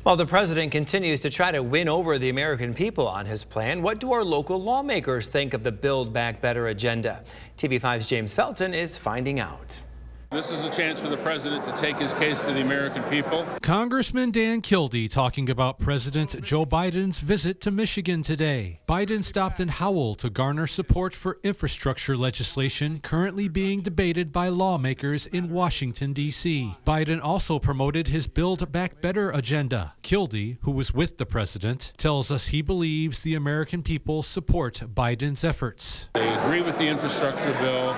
While the president continues to try to win over the American people on his plan, what do our local lawmakers think of the Build Back Better agenda? TV5's James Felton is finding out. This is a chance for the president to take his case to the American people. Congressman Dan Kildee talking about President Joe Biden's visit to Michigan today. Biden stopped in Howell to garner support for infrastructure legislation currently being debated by lawmakers in Washington, D.C. Biden also promoted his Build Back Better agenda. Kildee, who was with the president, tells us he believes the American people support Biden's efforts. They agree with the infrastructure bill.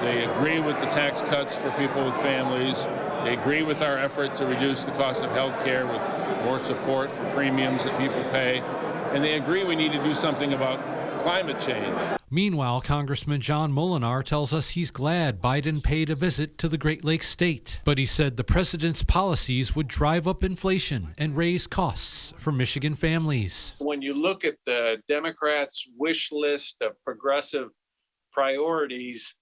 They agree with the tax cuts for people with families. They agree with our effort to reduce the cost of health care with more support for premiums that people pay. And they agree we need to do something about climate change. Meanwhile, Congressman John Molinar tells us he's glad Biden paid a visit to the Great Lakes state. But he said the president's policies would drive up inflation and raise costs for Michigan families. When you look at the Democrats' wish list of progressive priorities,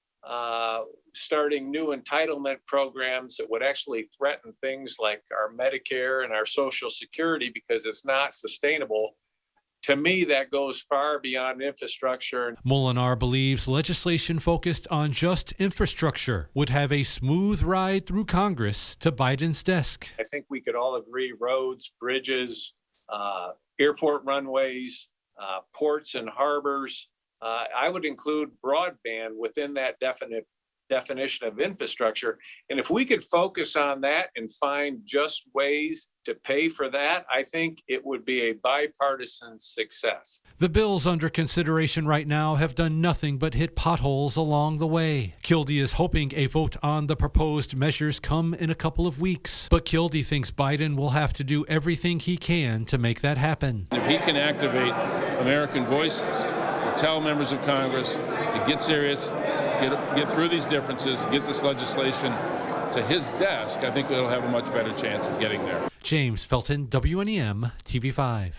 starting new entitlement programs that would actually threaten things like our Medicare and our Social Security because it's not sustainable. To me, that goes far beyond infrastructure. Molinar believes legislation focused on just infrastructure would have a smooth ride through Congress to Biden's desk. I think we could all agree roads, bridges, airport runways, ports and harbors. I would include broadband within that definition of infrastructure. And if we could focus on that and find just ways to pay for that, I think it would be a bipartisan success. The bills under consideration right now have done nothing but hit potholes along the way. Kildee is hoping a vote on the proposed measures come in a couple of weeks. But Kildee thinks Biden will have to do everything he can to make that happen. If he can activate American voices, tell members of Congress to get serious, get through these differences, get this legislation to his desk, I think it'll have a much better chance of getting there. James Felton, WNEM, TV5.